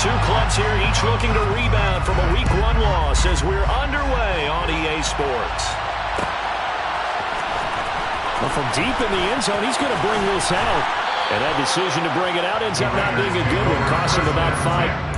two clubs here, each looking to rebound from a Week 1 loss as we're underway on EA Sports. Well, from deep in the end zone, he's going to bring this out. And that decision to bring it out ends up not being a good one. Cost him about 5.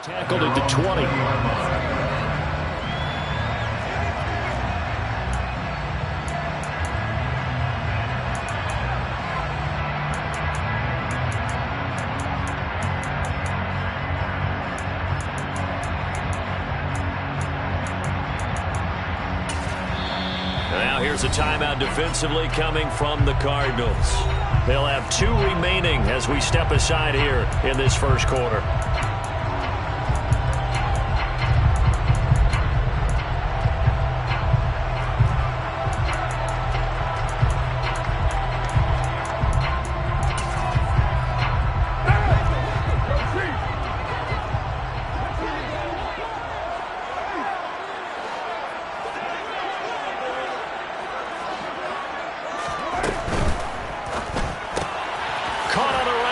Tackled at the 20. Now here's a timeout defensively coming from the Cardinals. They'll have 2 remaining as we step aside here in this first quarter.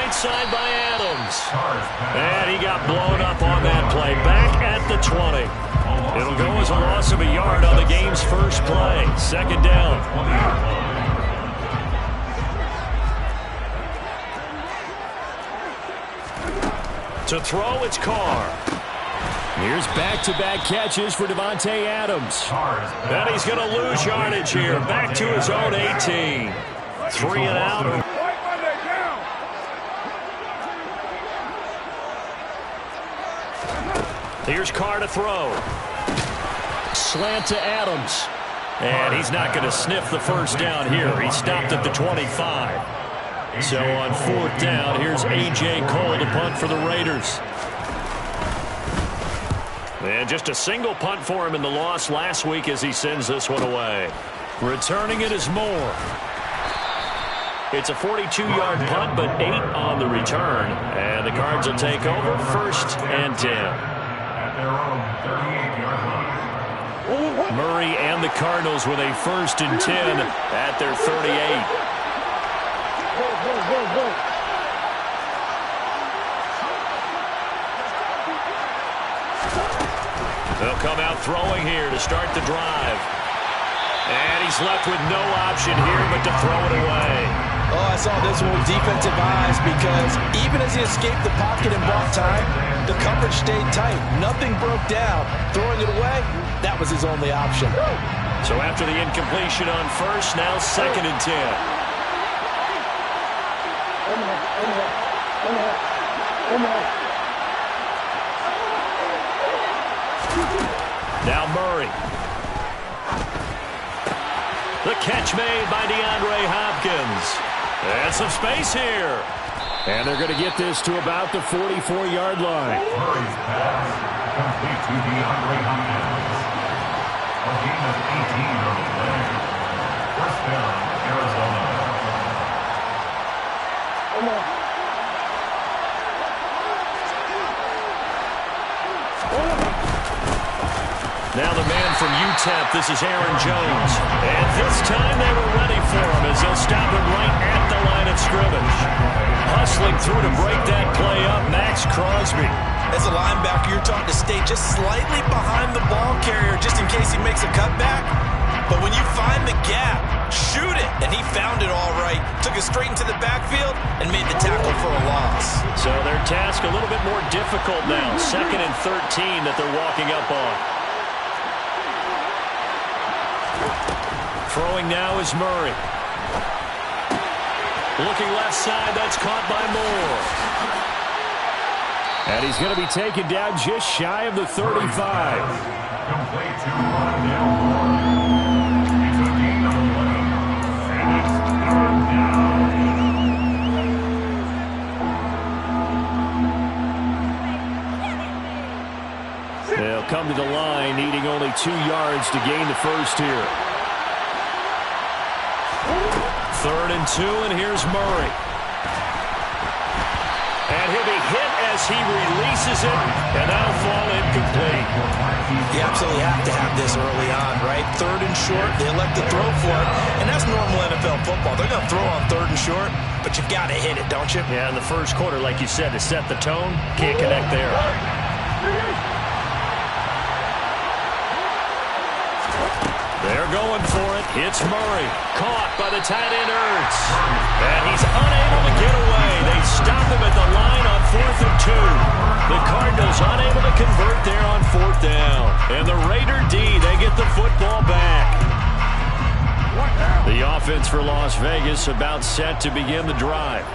Side by Adams. And he got blown up on that play. Back at the 20. It'll go as a loss of a yard on the game's first play. Second down. To throw, it's Carr. Here's back-to-back catches for Davante Adams. And he's going to lose yardage here. Back to his own 18. 3 and out. Here's Carr to throw. Slant to Adams. And he's not going to sniff the first down here. He stopped at the 25. So on 4th down, here's A.J. Cole to punt for the Raiders. And just a single punt for him in the loss last week as he sends this one away. Returning it is Moore. It's a 42-yard punt, but 8 on the return. And the Cards will take over 1st and 10. Murray and the Cardinals with a 1st and 10 at their 38. They'll come out throwing here to start the drive. And he's left with no option here but to throw it away. Oh, I saw this one with defensive eyes because even as he escaped the pocket and bought time, the coverage stayed tight. Nothing broke down. Throwing it away, that was his only option. So after the incompletion on 1st, now 2nd and 10. Now Murray. The catch made by DeAndre Hopkins. And some space here. And they're going to get this to about the 44-yard line. Murray's pass complete to DeAndre Hopkins. A gain of 18 on the play. 1st down, Arizona. Now the man from UTEP, this is Aaron Jones. And this time they were ready for him as they'll stop him right at the line of scrimmage. Hustling through to break that play up, Max Crosby. As a linebacker, you're taught to stay just slightly behind the ball carrier just in case he makes a cutback. But when you find the gap, shoot it. And he found it all right. Took it straight into the backfield and made the tackle for a loss. So their task a little bit more difficult now. 2nd and 13 that they're walking up on. Throwing now is Murray. Looking left side, that's caught by Moore. And he's going to be taken down just shy of the 35. Complete to Rondell Moore. It's a gain of 20. And it's 3rd down. They'll come to the line, needing only 2 yards to gain the first here. 3rd and 2, and here's Murray. And he'll be hit as he releases it, and that'll fall incomplete. You absolutely have to have this early on, right? 3rd and short, they elect to throw for it, and that's normal NFL football. They're going to throw on 3rd and short, but you got to hit it, don't you? Yeah, in the first quarter, like you said, to set the tone, can't connect there. They're going for it. It's Murray. Caught by the tight end, Ertz. And he's unable to get away. They stop him at the line on 4th and 2. The Cardinals unable to convert there on 4th down. And the Raider D, they get the football back. The offense for Las Vegas about set to begin the drive.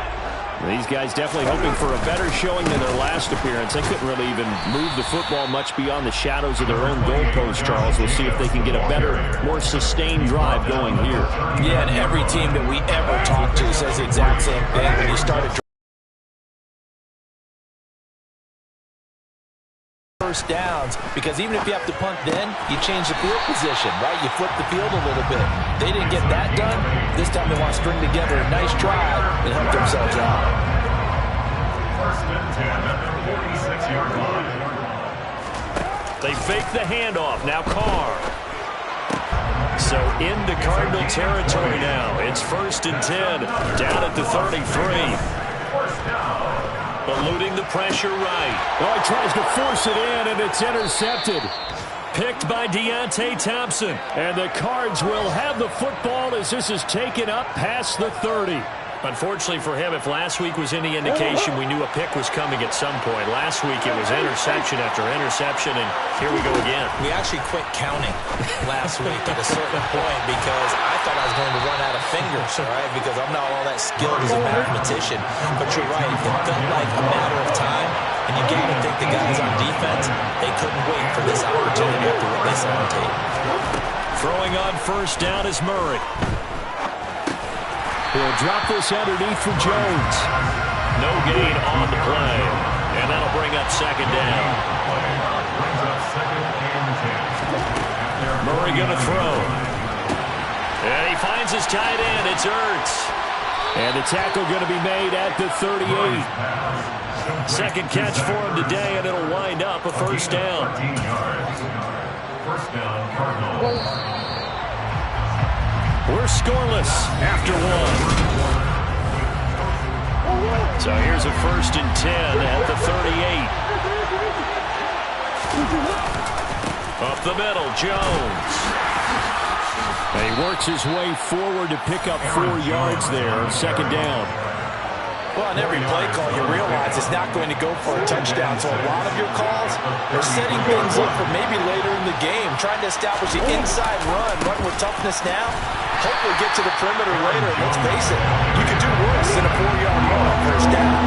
These guys definitely hoping for a better showing than their last appearance. They couldn't really even move the football much beyond the shadows of their own goalpost, Charles. We'll see if they can get a better, more sustained drive going here. Yeah, and every team that we ever talk to says the exact same thing. When you started first downs, because even if you have to punt then, you change the field position, right? You flip the field a little bit. They didn't get that done. This time they want to string together a nice drive and help themselves out. 1st and 10 at their 46-yard line. They fake the handoff. Now Carr. So into Cardinal territory now. It's 1st and 10 down at the 33. 1st down. Eluding the pressure right. Oh, he tries to force it in, and it's intercepted. Picked by Deontay Thompson. And the Cards will have the football as this is taken up past the 30. Unfortunately for him, if last week was any indication, we knew a pick was coming at some point. Last week it was interception after interception, and here we go again. We actually quit counting last week at a certain point because I thought I was going to run out of fingers, right? Because I'm not all that skilled as a mathematician. But you're right, it felt like a matter of time, and you got to think the guys on defense, they couldn't wait for this opportunity after what they saw on tape. Throwing on 1st down is Murray. He'll drop this underneath for Jones. No gain on the play. And that'll bring up 2nd down. Murray going to throw. And he finds his tight end. It's Ertz. And the tackle going to be made at the 38. 2nd catch for him today, and it'll wind up a 1st down. 1st down, Cardinals. We're scoreless after 1. So here's a 1st and 10 at the 38. Up the middle, Jones. And he works his way forward to pick up 4 yards there. 2nd down. Well, on every play call, you realize it's not going to go for a touchdown. So a lot of your calls are setting things up for maybe later in the game, trying to establish the inside run with toughness now. Hopefully get to the perimeter later. And let's face it, you could do worse than a 4-yard run on 1st down.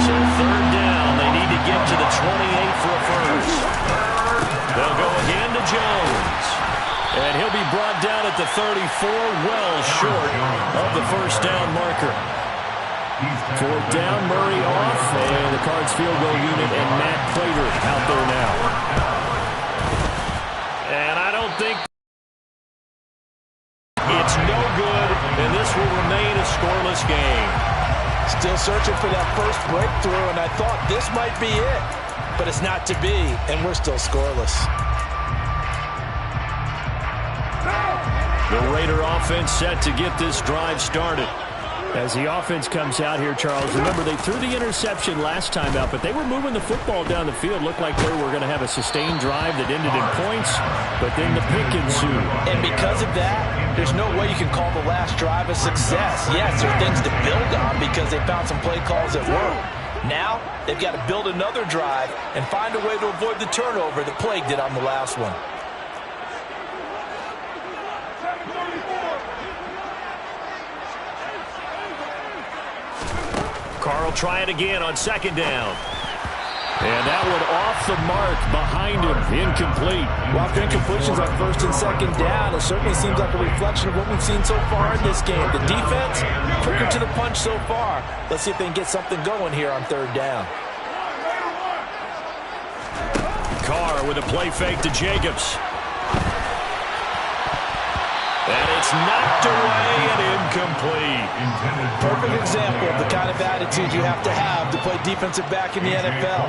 So 3rd down, they need to get to the 28 for a 1st. They'll go again to Jones. And he'll be brought down at the 34, well short of the 1st down marker. 4th down, Murray off, and the Cards field goal unit and Matt Prater out there now. And I don't think it's no good, and this will remain a scoreless game. Still searching for that first breakthrough, and I thought this might be it. But it's not to be, and we're still scoreless. The Raider offense set to get this drive started. As the offense comes out here, Charles, remember they threw the interception last time out, but they were moving the football down the field. Looked like they were going to have a sustained drive that ended in points, but then the pick ensued. And because of that, there's no way you can call the last drive a success. Yes, there are things to build on because they found some play calls that work. Now, they've got to build another drive and find a way to avoid the turnover that plagued it on the last one. Carr will try it again on second down. And that one off the mark behind him, incomplete. Well, after incompletions on first and second down, it certainly seems like a reflection of what we've seen so far in this game. The defense, quicker to the punch so far. Let's see if they can get something going here on third down. Carr with a play fake to Jacobs. And it's knocked away and incomplete. Perfect example of the kind of attitude you have to play defensive back in the NFL.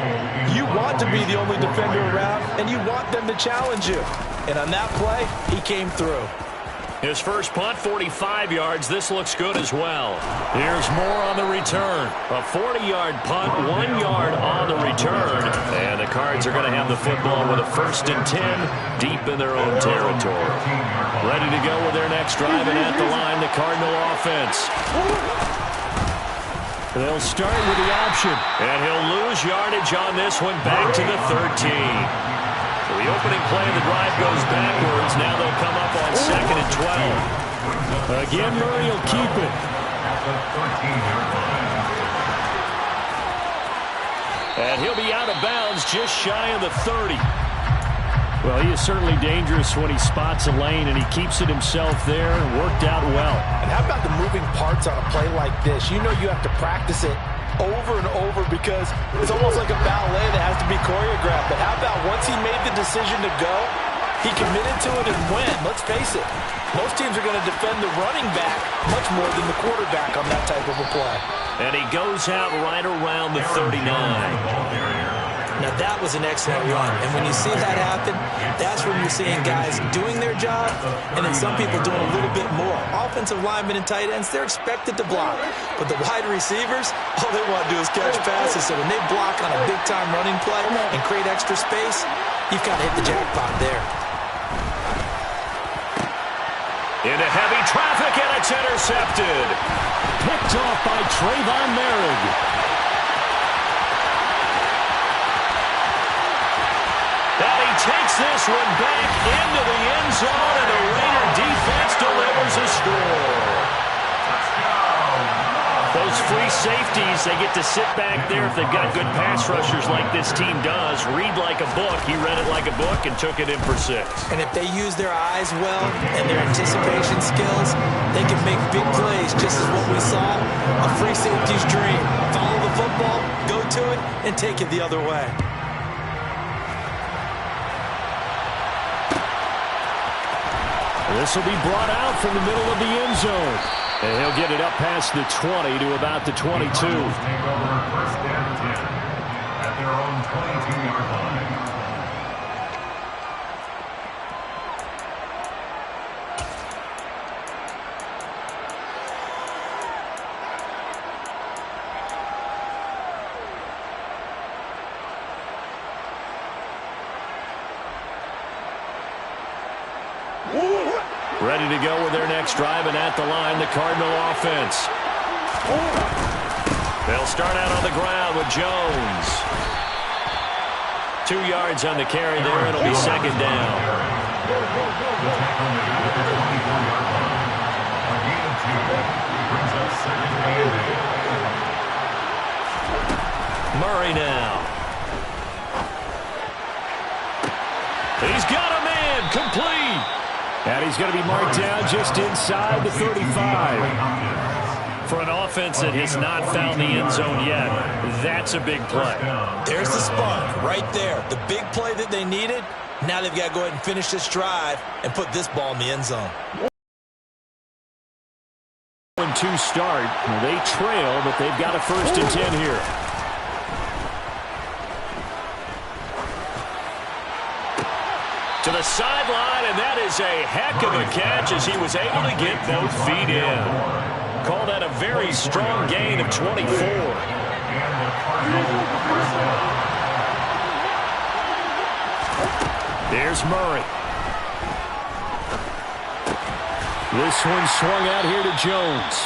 You want to be the only defender around, and you want them to challenge you. And on that play, he came through. His first punt, 45 yards. This looks good as well. Here's more on the return. A 40-yard punt, 1 yard on the return. And the Cards are going to have the football with a 1st and 10 deep in their own territory. Ready to go with their next drive, and at the line, the Cardinal offense. They'll start with the option. And he'll lose yardage on this one, back to the 13. So the opening play of the drive goes backwards. Now they'll come up on 2nd and 12. Again, Murray will keep it. And he'll be out of bounds just shy of the 30. Well, he is certainly dangerous when he spots a lane, and he keeps it himself there. Worked out well. And how about the moving parts on a play like this? You know you have to practice it over and over because it's almost like a ballet that has to be choreographed. But how about once he made the decision to go, he committed to it and went. Let's face it, most teams are going to defend the running back much more than the quarterback on that type of a play. And he goes out right around the 39. Now that was an excellent run, and when you see that happen, that's when you're seeing guys doing their job, and then some people doing a little bit more. Offensive linemen and tight ends, they're expected to block, but the wide receivers, all they want to do is catch passes, so when they block on a big-time running play and create extra space, you've got to hit the jackpot there. Into heavy traffic, and it's intercepted. Picked off by Trayvon Merrick. Takes this one back into the end zone, and the Raider defense delivers a score. Those free safeties, they get to sit back there if they've got good pass rushers like this team does. Read like a book. He read it like a book and took it in for 6. And if they use their eyes well and their anticipation skills, they can make big plays, just as what we saw, a free safety's dream. Follow the football, go to it, and take it the other way. This will be brought out from the middle of the end zone. And he'll get it up past the 20 to about the 22. Take over 1st and 10 at their own 22-yard line. Ready to go with their next drive, and at the line, the Cardinal offense. They'll start out on the ground with Jones. 2 yards on the carry there. It'll be 2nd down. Murray now. He's got a man, complete. And he's going to be marked down just inside the 35. For an offense that has not found the end zone yet, that's a big play. There's the spark right there. The big play that they needed. Now they've got to go ahead and finish this drive and put this ball in the end zone. 1-2 start. They trail, but they've got a 1st and 10 here. To the sideline, and that is a heck of a catch as he was able to get both feet in. call that a very strong gain of 24. Here's Murray. This one swung out here to Jones.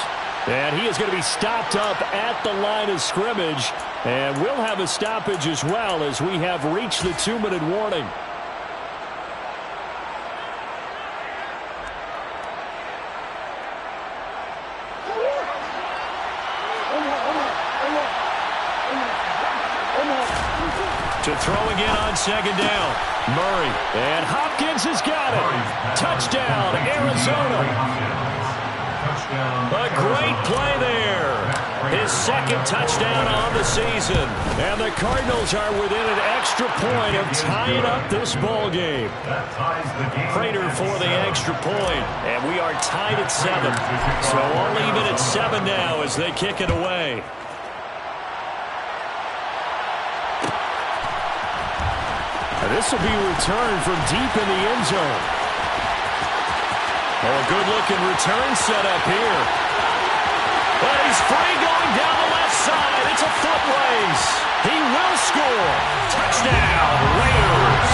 And he is going to be stopped up at the line of scrimmage. And we'll have a stoppage as well as we have reached the 2-minute warning. To throw again on second down. Murray. And Hopkins has got it. Touchdown, Arizona. A great play there. His second touchdown on the season. And the Cardinals are within an extra point of tying up this ball game. Prater for the extra point. And we are tied at 7. So all even at 7 now as they kick it away. This will be returned from deep in the end zone. Oh, a good-looking return set up here. But he's free going down the left side. It's a foot race. He will score. Touchdown, Raiders.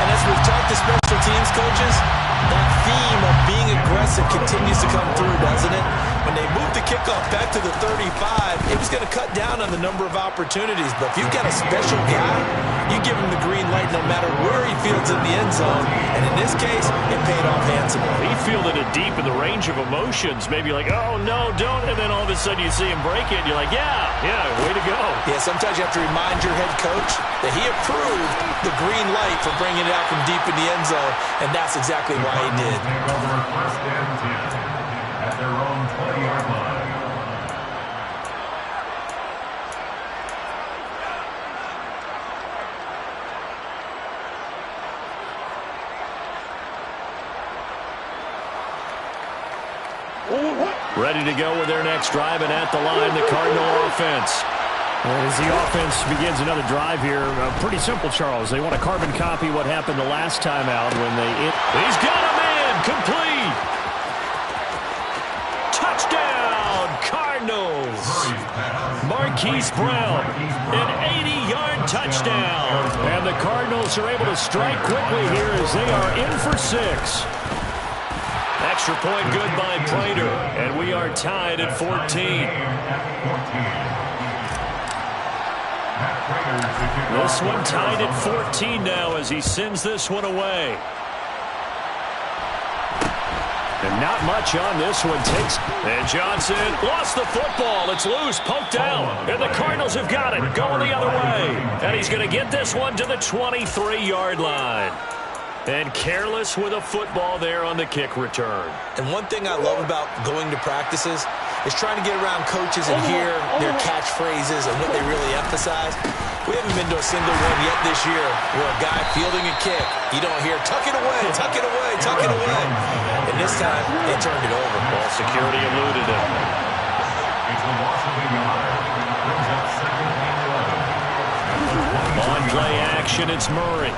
And as we've talked to special teams coaches, that theme of being aggressive continues to come through, doesn't it? When they moved the kickoff back to the 35, it was going to cut down on the number of opportunities. But if you've got a special guy, you give him the green light no matter where he fields in the end zone. And in this case, it paid off handsomely. He fielded it deep in the range of emotions. Maybe like, oh, no, don't. And then all of a sudden you see him break it. And you're like, yeah, way to go. Yeah, sometimes you have to remind your head coach that he approved the green light for bringing it out from deep in the end zone. And that's exactly why he did. First and 10 at their own 20-yard line. Ready to go with their next drive, and at the line, the Cardinal offense. And as the offense begins another drive here, pretty simple, Charles. They want to carbon copy what happened the last time out when they... He's got a man, complete. Touchdown, Cardinals. Marquise Brown, an 80-yard touchdown. And the Cardinals are able to strike quickly here as they are in for 6. Extra point good by Prater, and we are tied at 14. This one tied at 14 now as he sends this one away. And not much on this one. And Johnson lost the football. It's loose, poked out. And the Cardinals have got it, going the other way. And he's going to get this one to the 23-yard line. And careless with a football there on the kick return. And one thing I love about going to practices is trying to get around coaches and hear their catchphrases and what they really emphasize. We haven't been to a single one yet this year where a guy fielding a kick, you don't hear, tuck it away, tuck it away, tuck it away. And this time, they turned it over. Ball security eluded him. It's a loss of a yard. Brings up second and 11. On play action, it's Murray.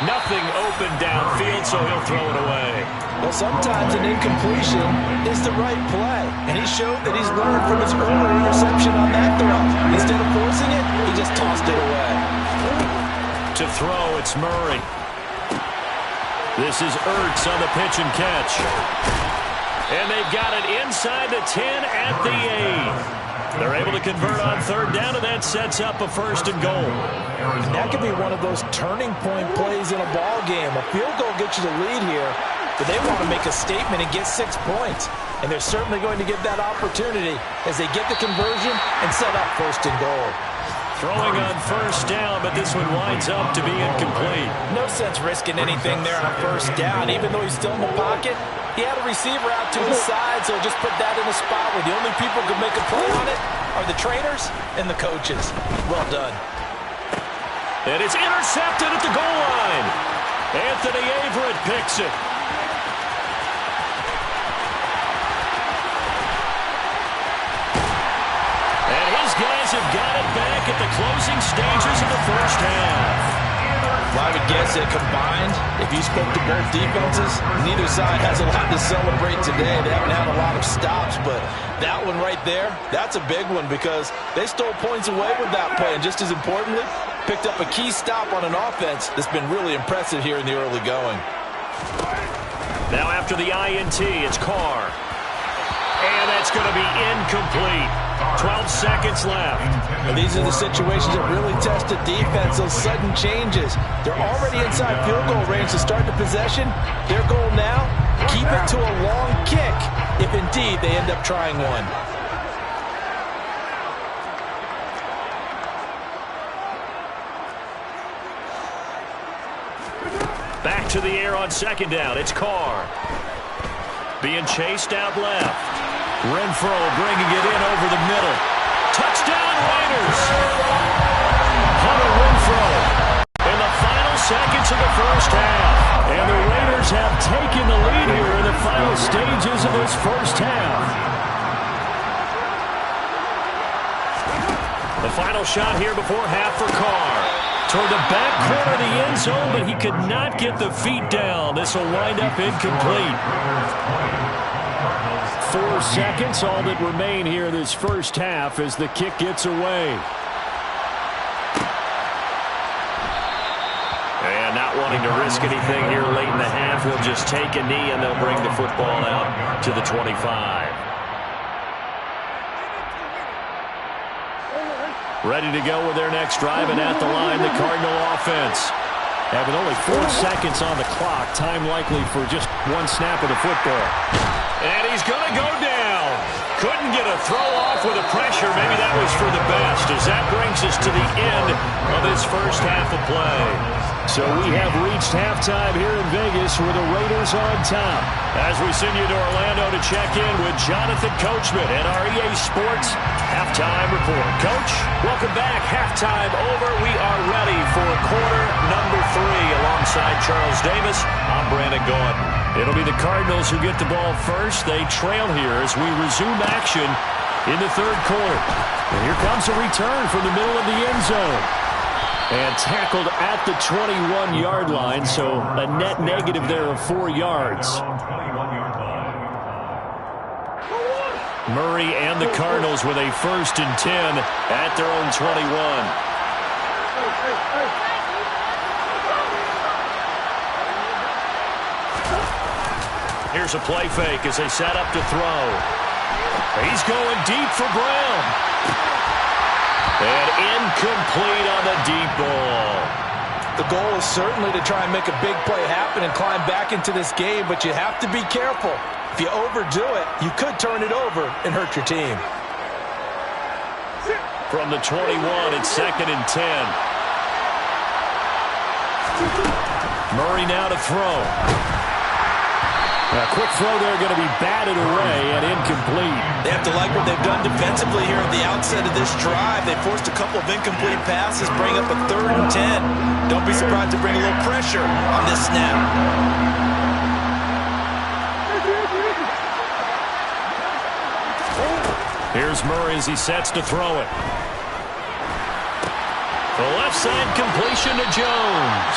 Nothing open downfield, so he'll throw it away. Well, sometimes an incompletion is the right play. And he showed that he's learned from his earlier interception on that throw. Instead of forcing it, he just tossed it away. To throw, it's Murray. This is Ertz on the pitch and catch. And they've got it inside the 10 at the 8. They're able to convert on third down, and that sets up a first and goal. And that could be one of those turning point plays in a ball game. A field goal gets you the lead here, but they want to make a statement and get 6 points. And they're certainly going to get that opportunity as they get the conversion and set up first and goal. Throwing on first down, but this one winds up to be incomplete. No sense risking anything there on first down, even though he's still in the pocket. He had a receiver out to his side, so just put that in a spot where the only people who can make a play on it are the trainers and the coaches. Well done. And it's intercepted at the goal line. Anthony Averett picks it. And his guys have got it back at the closing stages of the first half. Well, I would guess that combined, if you spoke to both defenses, neither side has a lot to celebrate today. They haven't had a lot of stops, but that one right there, that's a big one because they stole points away with that play, and just as importantly, picked up a key stop on an offense that's been really impressive here in the early going. Now after the INT, it's Carr. And that's going to be incomplete. 12 seconds left. Well, these are the situations that really test the defense, those sudden changes. They're already inside field goal range to start the possession. Their goal now, keep it to a long kick, if indeed they end up trying one. Back to the air on second down. It's Carr. Being chased out left. Renfro bringing it in over the middle. Touchdown, Raiders! Hunter Renfro in the final seconds of the first half. And the Raiders have taken the lead here in the final stages of this first half. The final shot here before half for Carr. Toward the back corner of the end zone, but he could not get the feet down. This will wind up incomplete. 4 seconds, all that remain here in this first half as the kick gets away. And not wanting to risk anything here late in the half, he'll just take a knee and they'll bring the football out to the 25. Ready to go with their next drive, and at the line, the Cardinal offense. And with only 4 seconds on the clock, time likely for just one snap of the football. And he's going to go down. Couldn't get a throw off with the pressure. Maybe that was for the best, as that brings us to the end of this first half of play. So we have reached halftime here in Vegas with the Raiders on top. As we send you to Orlando to check in with Jonathan Coachman at our EA Sports Halftime Report. Coach, welcome back. Halftime over. We are ready for quarter number 3 alongside Charles Davis. I'm Brandon Gordon. It'll be the Cardinals who get the ball first. They trail here as we resume action in the third quarter. And here comes a return from the middle of the end zone. And tackled at the 21-yard line, so a net negative there of 4 yards. Murray and the Cardinals with a 1st and 10 at their own 21. Here's a play fake as they set up to throw. He's going deep for Brown. And incomplete on the deep ball. The goal is certainly to try and make a big play happen and climb back into this game, but you have to be careful. If you overdo it, you could turn it over and hurt your team. From the 21, it's 2nd and 10. Murray now to throw. A quick throw there going to be batted away and incomplete. They have to like what they've done defensively here at the outset of this drive. They forced a couple of incomplete passes, bring up a 3rd and 10. Don't be surprised to bring a little pressure on this snap. Here's Murray as he sets to throw it. The left side completion to Jones.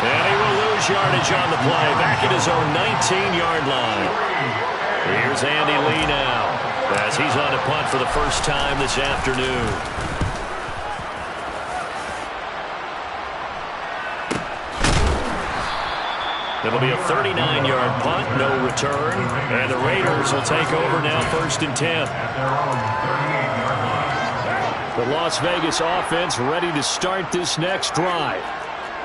And he will lose yardage on the play. Back at his own 19-yard line. Here's Andy Lee now as he's on a punt for the first time this afternoon. It'll be a 39-yard punt, no return. And the Raiders will take over now 1st and 10. The Las Vegas offense ready to start this next drive.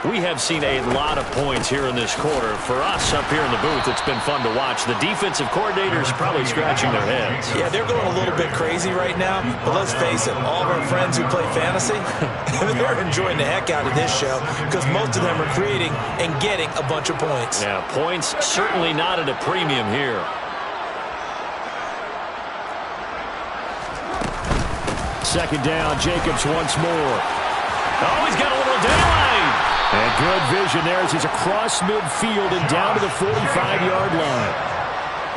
We have seen a lot of points here in this quarter. For us up here in the booth, it's been fun to watch. The defensive coordinators probably scratching their heads. Yeah, they're going a little bit crazy right now. But let's face it, all of our friends who play fantasy, they're enjoying the heck out of this show because most of them are creating and getting a bunch of points. Yeah, points certainly not at a premium here. Second down, Jacobs once more. Oh, he's got a little daylight. And good vision there as he's across midfield and down to the 45-yard line.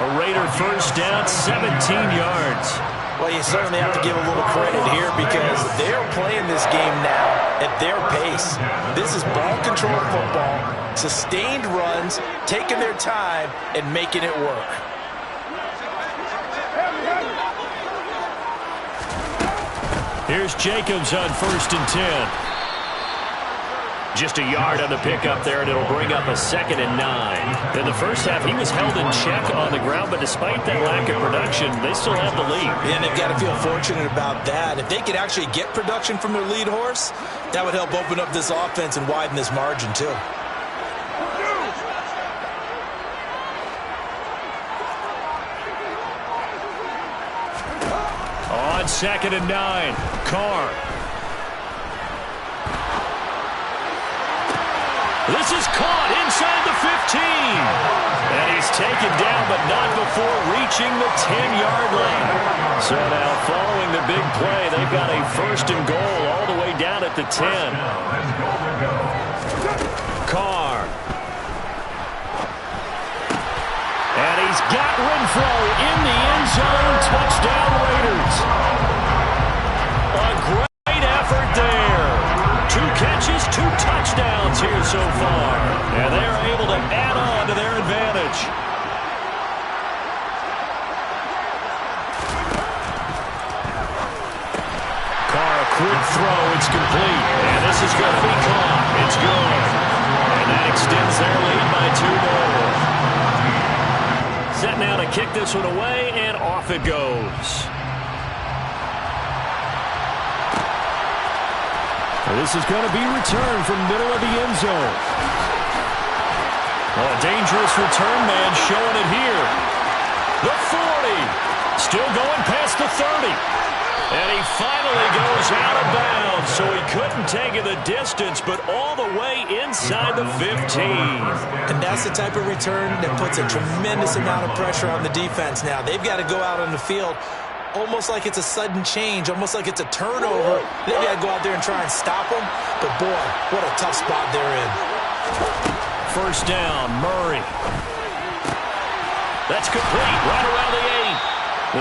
A Raider first down, 17 yards. Well, you certainly have to give a little credit here because they're playing this game now at their pace. This is ball control football, sustained runs, taking their time, and making it work. Here's Jacobs on 1st and 10. Just a yard on the pickup there, and it'll bring up a 2nd and 9. In the first half, he was held in check on the ground, but despite that lack of production, they still have the lead. And they've got to feel fortunate about that. If they could actually get production from their lead horse, that would help open up this offense and widen this margin too. On 2nd and 9, Carr. This is caught inside the 15. And he's taken down, but not before reaching the 10-yard line. So now, following the big play, they've got a 1st and goal all the way down at the 10. Carr. And he's got Renfro in the end zone. Touchdown, Raiders. A great effort there. 2 catches, 2 touchdowns here so far. And they're able to add on to their advantage. Carr, a quick throw. It's complete. And this is going to be caught. It's good. And that extends their lead by 2 more. Set now to kick this one away, and off it goes. This is going to be returned from middle of the end zone. Well, a dangerous return man showing it here. The 40. Still going past the 30. And he finally goes out of bounds, so he couldn't take it the distance, but all the way inside the 15. And that's the type of return that puts a tremendous amount of pressure on the defense now. They've got to go out on the field almost like it's a sudden change, almost like it's a turnover. They've got to go out there and try and stop them. But, boy, what a tough spot they're in. 1st down, Murray. That's complete, right around the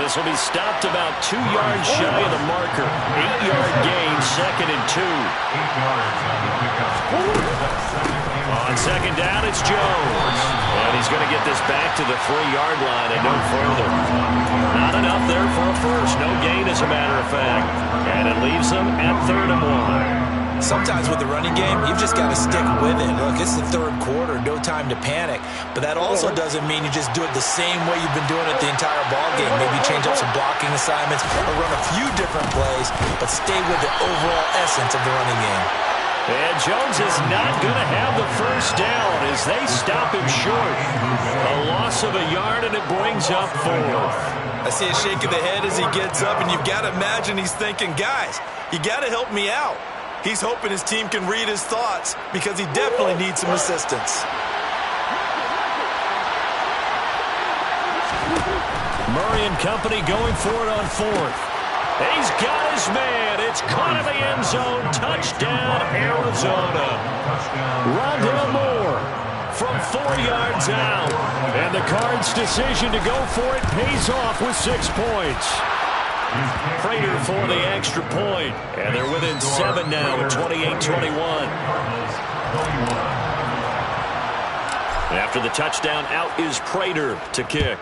8. This will be stopped about 2 yards shy of the marker. 8-yard gain, 2nd and 2. 8 yards on the pickup. On 2nd down, it's Jones. And he's going to get this back to the 3-yard line and no further. Not enough there for a first. No gain, as a matter of fact. And it leaves them at 3rd and 1. Sometimes with the running game, you've just got to stick with it. Look, it's the 3rd quarter, no time to panic. But that also doesn't mean you just do it the same way you've been doing it the entire ball game. Maybe change up some blocking assignments or run a few different plays, but stay with the overall essence of the running game. And Jones is not going to have the 1st down as they stop him short. A loss of a yard, and it brings up 4th. I see a shake of the head as he gets up, and you've got to imagine he's thinking, guys, you got to help me out. He's hoping his team can read his thoughts because he definitely needs some assistance. Murray and company going for it on 4th. He's got his man. It's caught in the end zone. Touchdown, Arizona. Rondale Moore from 4 yards out. And the Cards' decision to go for it pays off with 6 points. Prater for the extra point. And they're within 7 now, 28-21. After the touchdown, out is Prater to kick.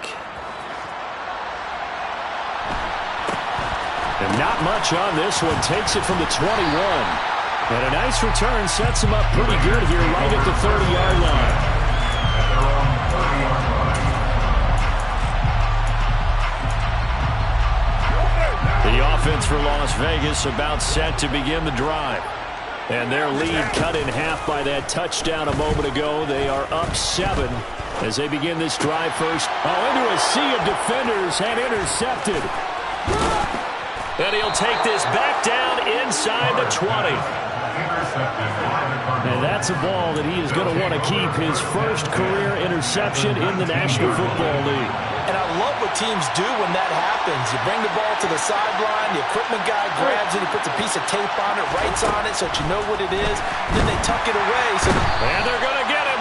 And not much on this one. Takes it from the 21. And a nice return sets him up pretty good here right at the 30-yard line. The offense for Las Vegas about set to begin the drive. And their lead cut in half by that touchdown a moment ago. They are up 7 as they begin this drive first. Oh, into a sea of defenders and intercepted. And he'll take this back down inside the 20. And that's a ball that he is going to want to keep, his first career interception in the National Football League. And I love what teams do when that happens. You bring the ball to the sideline, the equipment guy grabs it, he puts a piece of tape on it, writes on it so that you know what it is, then they tuck it away. And they're going to get him.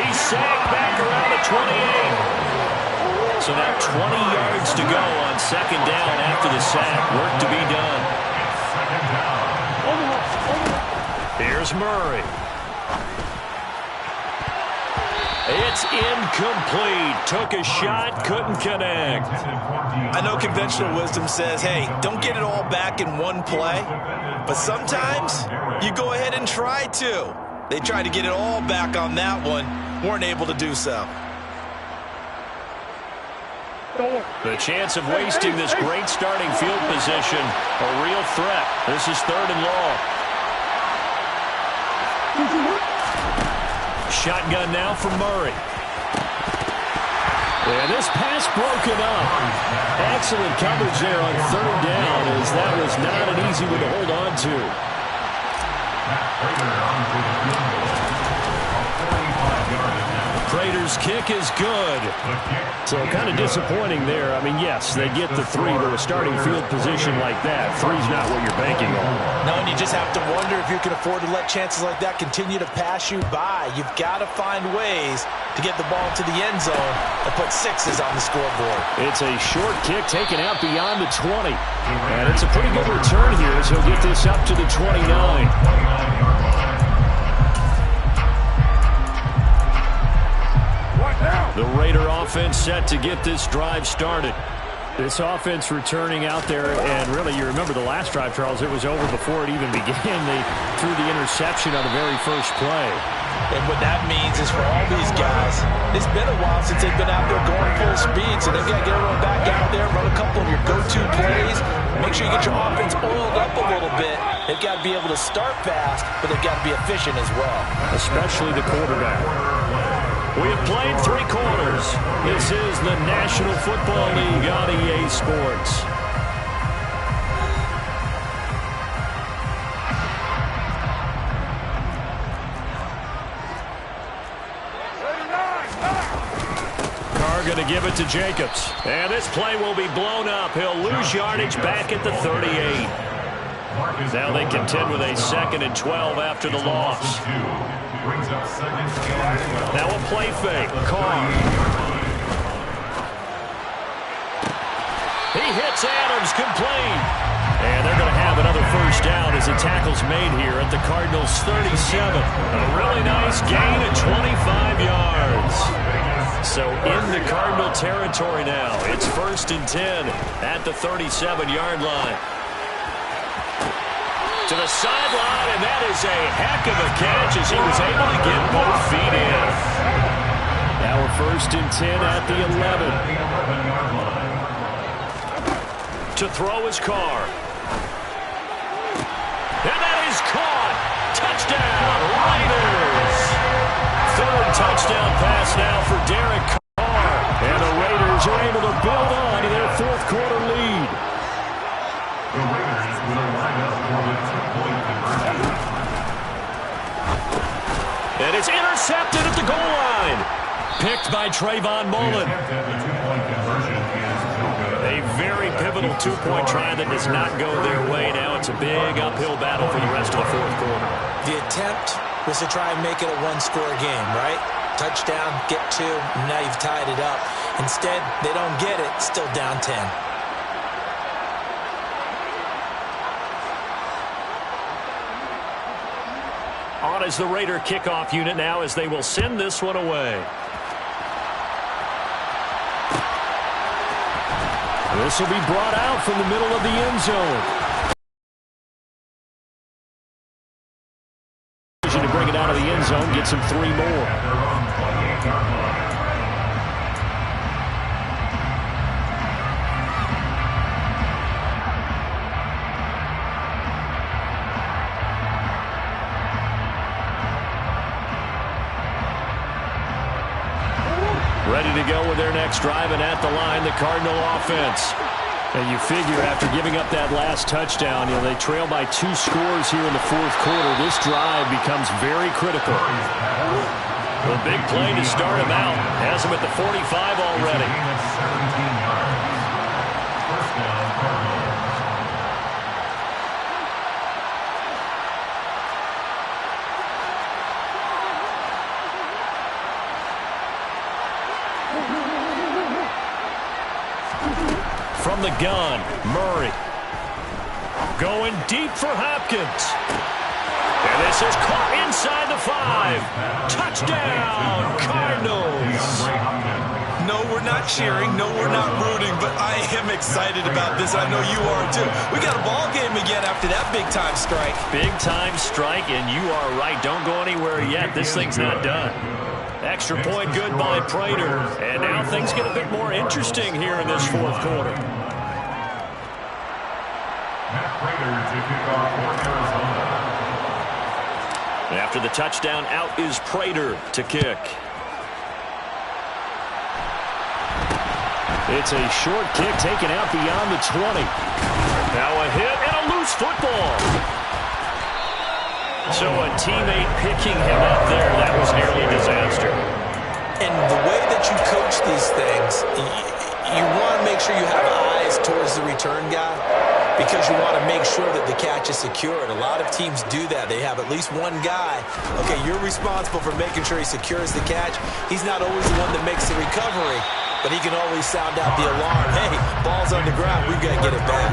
He's sacked back around the 28. So now 20 yards to go on second down after the sack. Work to be done. Here's Murray. It's incomplete. Took a shot, couldn't connect. I know conventional wisdom says, hey, don't get it all back in one play. But sometimes you go ahead and try to. They tried to get it all back on that one. Weren't able to do so. The chance of wasting this great starting field position, a real threat. This is 3rd and long. Shotgun now for Murray. And this pass broken up. Excellent coverage there on 3rd down, as that was not an easy one to hold on to. Prater's kick is good. So kind of disappointing there. I mean, yes, they get the 3, but a starting field position like that, 3's not what you're banking on. No, and you just have to wonder if you can afford to let chances like that continue to pass you by. You've got to find ways to get the ball to the end zone and put 6s on the scoreboard. It's a short kick taken out beyond the 20. And it's a pretty good return here as he'll get this up to the 29. The Raider offense set to get this drive started. This offense returning out there, and really, you remember the last drive, Charles, it was over before it even began. They threw the interception on the very first play. And what that means is for all these guys, it's been a while since they've been out there going full speed, so they've got to get everyone back out there, run a couple of your go-to plays, make sure you get your offense oiled up a little bit. They've got to be able to start fast, but they've got to be efficient as well. Especially the quarterback. We have played 3 quarters. This is the National Football League on EA Sports. Carr going to give it to Jacobs. And this play will be blown up. He'll lose yardage back at the 38. Now they contend with a 2nd and 12 after the loss. Now a play fake. Carr. He hits Adams, complete. And they're going to have another first down as the tackle's made here at the Cardinals' 37. A really nice gain of 25 yards. So in the Cardinal territory now. It's 1st and 10 at the 37-yard line. To the sideline, and that is a heck of a catch as he was able to get both feet in. Now we're 1st and 10 at the 11. To throw his Carr. And that is caught. Touchdown, Raiders. 3rd touchdown pass now for Derek Carr. And the Raiders are able to build on to their 4th quarter lead. The Raiders will line up for the 2-point conversion. And it's intercepted at the goal line. Picked by Trayvon Mullen. A very pivotal 2-point try that does not go their way. Now it's a big uphill battle for the rest of the 4th quarter. The attempt was to try and make it a 1-score game, right? Touchdown, get 2, and now you've tied it up. Instead, they don't get it, still down 10. On is the Raider kickoff unit now as they will send this one away. This will be brought out from the middle of the end zone. To bring it out of the end zone, gets him 3 more. Ready to go with their next drive, and at the line, the Cardinal offense. And you figure after giving up that last touchdown, they trail by 2 scores here in the 4th quarter. This drive becomes very critical. The big play to start him out. Has him at the 45 already. the gun. Murray. Going deep for Hopkins. And this is caught inside the 5. Touchdown, Cardinals. No, we're not cheering. No, we're not rooting. But I am excited about this. I know you are, too. We got a ball game again after that big-time strike. Big-time strike, and you are right. Don't go anywhere yet. This thing's not done. Extra point good by Prater. And now things get a bit more interesting here in this fourth quarter. After the touchdown, out is Prater to kick. It's a short kick taken out beyond the 20. Now a hit and a loose football. So a teammate picking him up there, that was nearly a disaster. And the way that you coach these things, you want to make sure you have eyes towards the return guy because you want to make sure that the catch is secured. A lot of teams do that. They have at least one guy. Okay, you're responsible for making sure he secures the catch. He's not always the one that makes the recovery, but he can always sound out the alarm. Hey, ball's on the ground. We've got to get it back.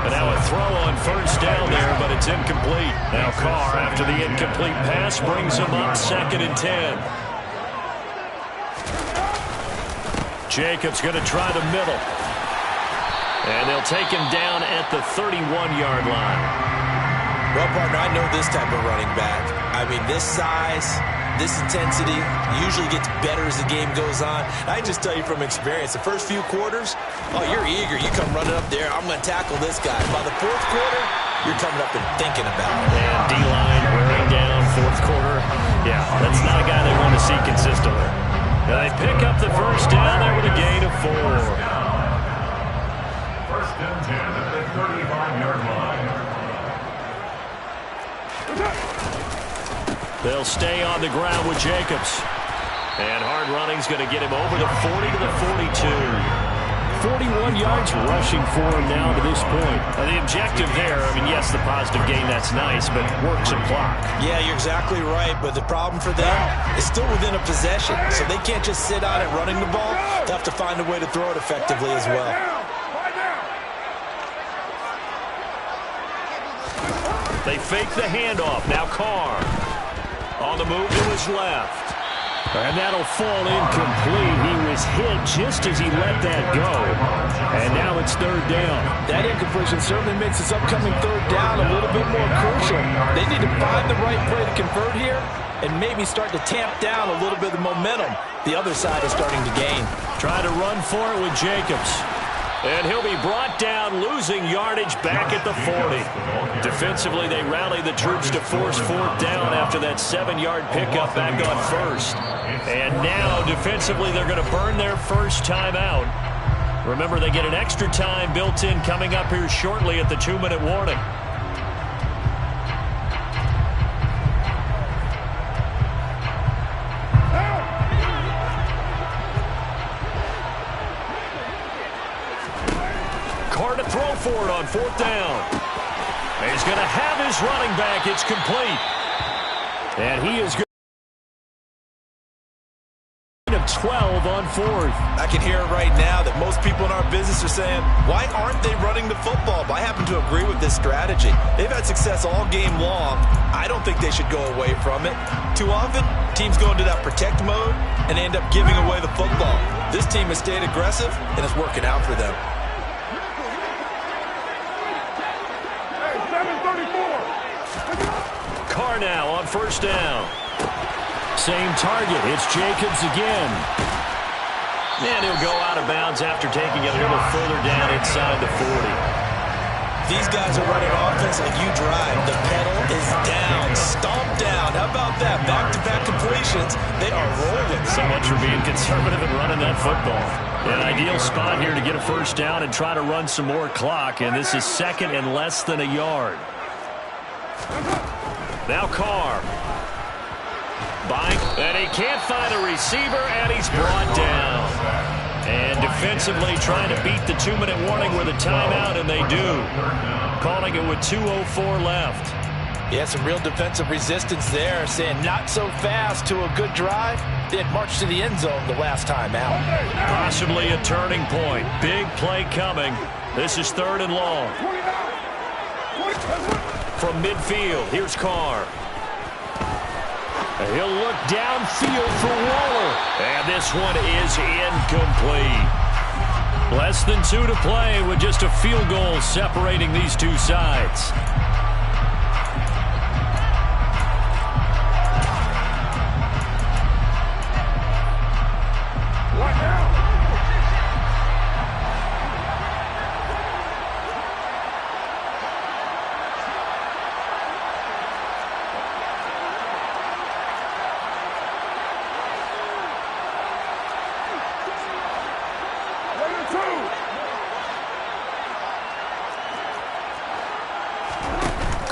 And now a throw on first down there, but it's incomplete. Now Carr, after the incomplete pass, brings him up 2nd and 10. Jacobs going to try the middle. And they'll take him down at the 31-yard line. Well, partner, I know this type of running back. I mean, this size, this intensity usually gets better as the game goes on. I just tell you from experience, the first few quarters, oh, you're eager. You come running up there. I'm going to tackle this guy. By the fourth quarter, you're coming up and thinking about it. And D-line wearing down fourth quarter. Yeah, that's not a guy they want to see consistently. Now they pick up the first down there with a gain of 4. First and 10 at the 35-yard line. They'll stay on the ground with Jacobs. And hard running's going to get him over the 40 to the 42. 41 yards rushing for him now to this point. And the objective there, I mean, yes, the positive gain, that's nice, but work some clock. Yeah, you're exactly right, but the problem for them is still within a possession, so they can't just sit on it running the ball. They have to find a way to throw it effectively as well. They fake the handoff. Now Carr on the move to his left. And that'll fall incomplete. He was hit just as he let that go. And now it's 3rd down. That incompletion certainly makes this upcoming 3rd down a little bit more crucial. They need to find the right play to convert here and maybe start to tamp down a little bit of the momentum the other side is starting to gain. Try to run for it with Jacobs. And he'll be brought down, losing yardage back at the 40. Defensively, they rally the troops to force 4th down after that 7-yard pickup back on 1st. And now, defensively, they're going to burn their first time out. Remember, they get an extra time built in coming up here shortly at the 2-minute warning. Carr to throw for it on 4th down. He's going to have his running back. It's complete. And he is good. 12 on 4th. I can hear it right now that most people in our business are saying, why aren't they running the football? But I happen to agree with this strategy. They've had success all game long. I don't think they should go away from it. Too often, teams go into that protect mode and end up giving away the football. This team has stayed aggressive, and it's working out for them. Carr now on 1st down. Same target. It's Jacobs again. And he'll go out of bounds after taking it a little further down inside the 40. These guys are running offense like you drive. The pedal is down. Stomp down. How about that? Back-to-back completions. They are rolling. So much for being conservative and running that football. An ideal spot here to get a first down and try to run some more clock. And this is 2nd and less than a yard. Now Carr. And he can't find a receiver, and he's brought down. And defensively trying to beat the 2-minute warning with a timeout, and they do. Calling it with 2:04 left. Yeah, some real defensive resistance there, saying not so fast to a good drive. They had marched to the end zone the last time out. Possibly a turning point. Big play coming. This is 3rd and long. From midfield, here's Carr. He'll look downfield for Waller. And this one is incomplete. Less than 2 to play with just a field goal separating these two sides.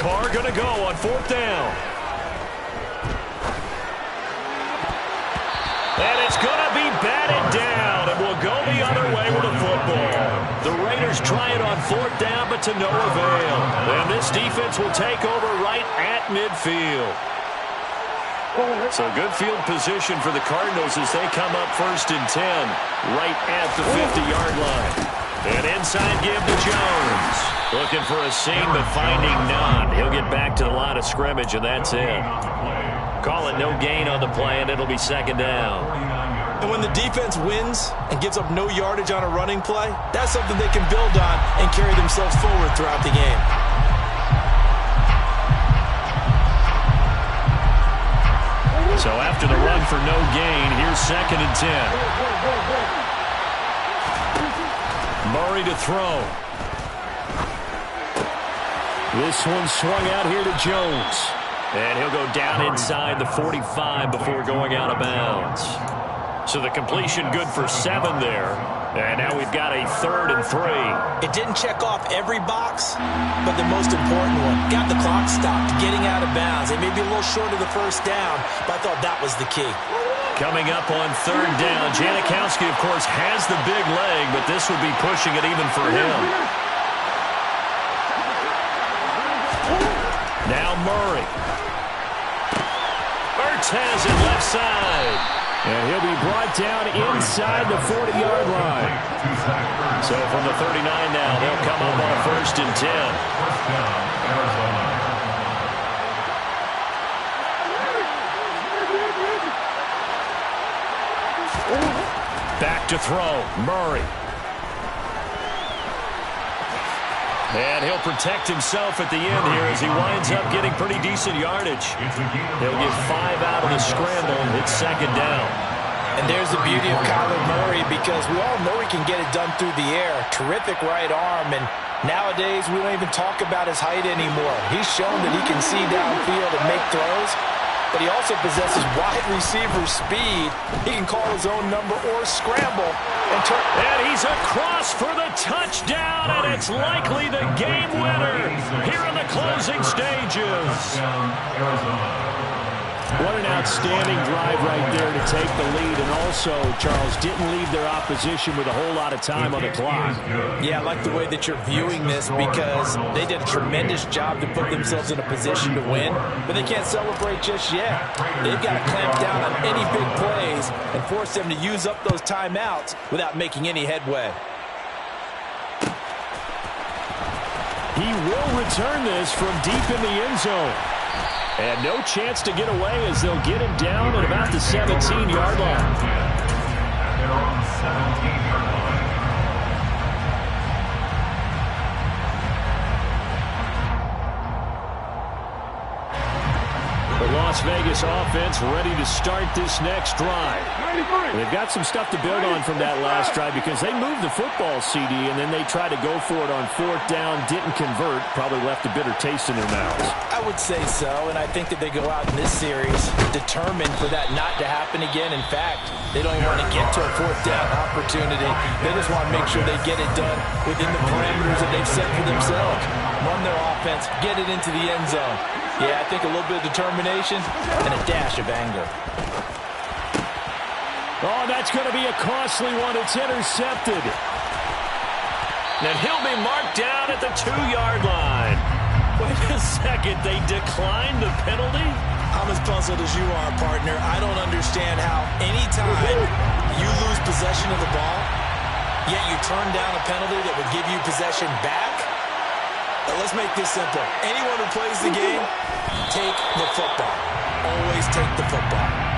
Carr going to go on 4th down. And it's going to be batted down. And we'll go the other way with the football. The Raiders try it on 4th down, but to no avail. And this defense will take over right at midfield. So good field position for the Cardinals as they come up 1st and 10, right at the 50-yard line. And inside give to Jones. Looking for a seam, but finding none. He'll get back to the line of scrimmage, and that's it. Call it no gain on the play, and it'll be 2nd down. And when the defense wins and gives up no yardage on a running play, that's something they can build on and carry themselves forward throughout the game. So after the run for no gain, here's 2nd and 10. Murray to throw. This one swung out here to Jones. And he'll go down inside the 45 before going out of bounds. So the completion good for 7 there. And now we've got a 3rd and 3. It didn't check off every box, but the most important one. Got the clock stopped, getting out of bounds. They may be a little short of the 1st down, but I thought that was the key. Coming up on 3rd down, Janikowski, of course, has the big leg, but this would be pushing it even for him. Now Murray. Ertz has it left side. And he'll be brought down inside the 40-yard line. So from the 39 now, they'll come up on a 1st and 10. Back to throw, Murray. And he'll protect himself at the end here as he winds up getting pretty decent yardage. He'll get 5 out of the scramble. It's 2nd down. And there's the beauty of Kyler Murray, because we all know he can get it done through the air. Terrific right arm, and nowadays we don't even talk about his height anymore. He's shown that he can see downfield and make throws, but he also possesses wide receiver speed. He can call his own number or scramble. And he's across for the touchdown, and it's likely the game winner here in the closing stages. What an outstanding drive right there to take the lead, and also, Charles, didn't leave their opposition with a whole lot of time on the clock. Yeah, I like the way that you're viewing this, because they did a tremendous job to put themselves in a position to win, but they can't celebrate just yet. They've got to clamp down on any big plays and force them to use up those timeouts without making any headway. He will return this from deep in the end zone. And no chance to get away as they'll get him down at about the 17-yard line. They're on the 17-yard line. The Las Vegas offense ready to start this next drive. They've got some stuff to build on from that last drive, because they moved the football, CD, and then they tried to go for it on 4th down, didn't convert, probably left a bitter taste in their mouths. I would say so, and I think that they go out in this series determined for that not to happen again. In fact, they don't even want to get to a 4th down opportunity. They just want to make sure they get it done within the parameters that they've set for themselves. Run their offense, get it into the end zone. Yeah, I think a little bit of determination and a dash of anger. Oh, that's going to be a costly one. It's intercepted. And he'll be marked down at the 2-yard line. Wait a second, they declined the penalty? I'm as puzzled as you are, partner. I don't understand how anytime you lose possession of the ball, yet you turn down a penalty that would give you possession back? Let's make this simple. Anyone who plays the game, take the football. Always take the football.